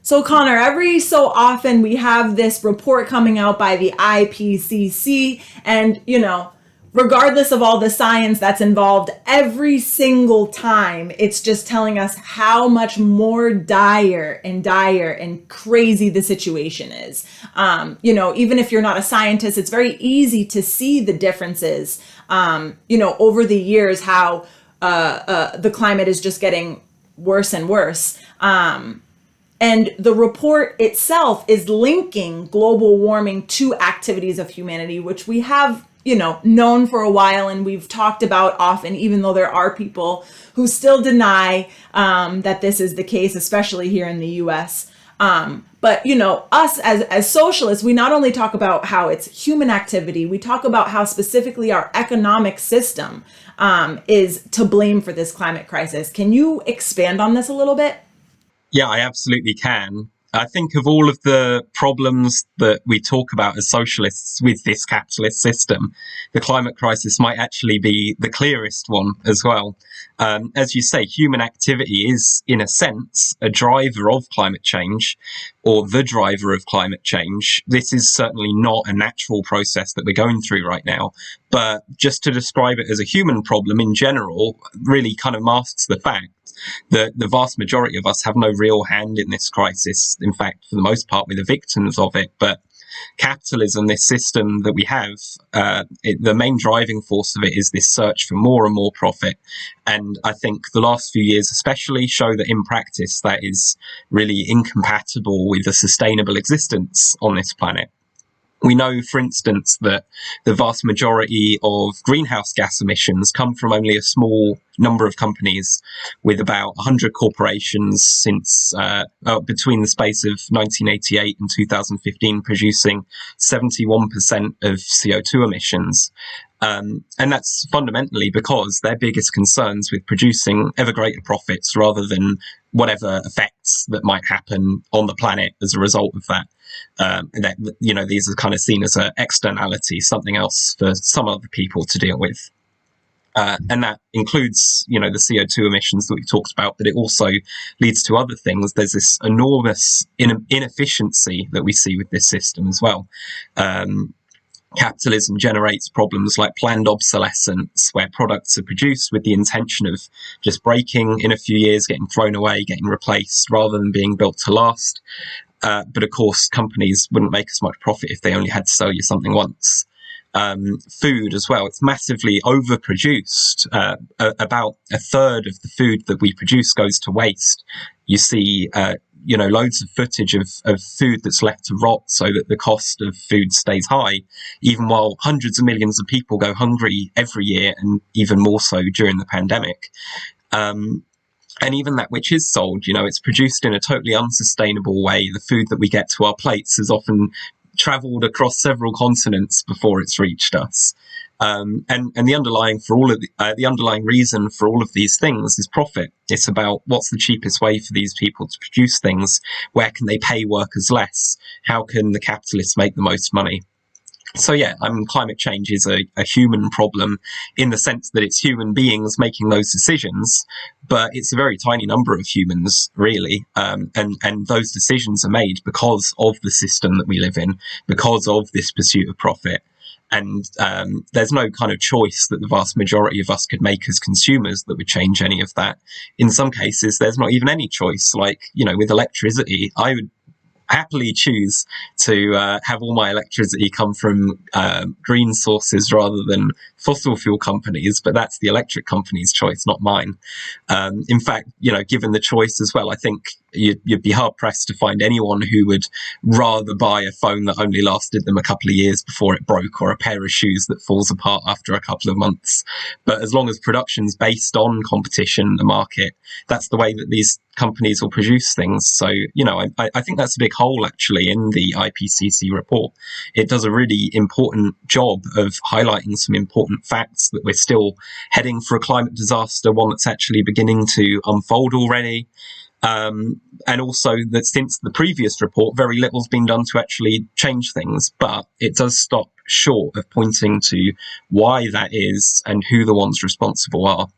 So Connor, every so often we have this report coming out by the IPCC, and regardless of all the science that's involved, every single time it's just telling us how much more dire and crazy the situation is. Even if you're not a scientist, it's very easy to see the differences, over the years, how the climate is just getting worse and worse. And the report itself is linking global warming to activities of humanity, which we have, known for a while and we've talked about often, even though there are people who still deny that this is the case, especially here in the US. But, us as socialists, we not only talk about how it's human activity, we talk about how specifically our economic system is to blame for this climate crisis. Can you expand on this a little bit? Yeah, I absolutely can. I think of all of the problems that we talk about as socialists with this capitalist system, the climate crisis might actually be the clearest one as well. As you say, human activity is, in a sense, a driver of climate change, or the driver of climate change. This is certainly not a natural process that we're going through right now. But just to describe it as a human problem in general really kind of masks the fact that the vast majority of us have no real hand in this crisis. In fact, for the most part, we're the victims of it. But capitalism, this system that we have, the main driving force of it is this search for more and more profit. And I think the last few years especially show that in practice that is really incompatible with a sustainable existence on this planet. We know, for instance, that the vast majority of greenhouse gas emissions come from only a small number of companies, with about 100 corporations since between the space of 1988 and 2015 producing 71% of CO2 emissions. And that's fundamentally because their biggest concerns with producing ever greater profits rather than whatever effects that might happen on the planet as a result of that. These are kind of seen as an externality, something else for some other people to deal with. And that includes, the CO2 emissions that we talked about, but it also leads to other things. There's this enormous inefficiency that we see with this system as well. Capitalism generates problems like planned obsolescence, where products are produced with the intention of just breaking in a few years, getting thrown away, getting replaced, rather than being built to last. But of course, companies wouldn't make as much profit if they only had to sell you something once. Food as well, it's massively overproduced. About a third of the food that we produce goes to waste. You see loads of footage of food that's left to rot so that the cost of food stays high, even while hundreds of millions of people go hungry every year, and even more so during the pandemic. And even that which is sold, it's produced in a totally unsustainable way. The food that we get to our plates has often travelled across several continents before it's reached us. And the underlying reason for all of these things is profit. It's about what's the cheapest way for these people to produce things. Where can they pay workers less? How can the capitalists make the most money? So yeah, climate change is a human problem in the sense that it's human beings making those decisions, but it's a very tiny number of humans, really. And those decisions are made because of the system that we live in, because of this pursuit of profit. And there's no kind of choice that the vast majority of us could make as consumers that would change any of that. In some cases, there's not even any choice. Like, with electricity, I would happily choose to have all my electricity come from green sources rather than fossil fuel companies, but that's the electric company's choice, not mine. In fact, given the choice as well, I think you'd be hard pressed to find anyone who would rather buy a phone that only lasted them a couple of years before it broke, or a pair of shoes that falls apart after a couple of months. But as long as production's based on competition in the market, that's the way that these companies will produce things. So, I think that's a big hole actually in the IPCC report. It does a really important job of highlighting some important facts that we're still heading for a climate disaster, one that's actually beginning to unfold already. And also that since the previous report, very little's been done to actually change things, but it does stop short of pointing to why that is and who the ones responsible are.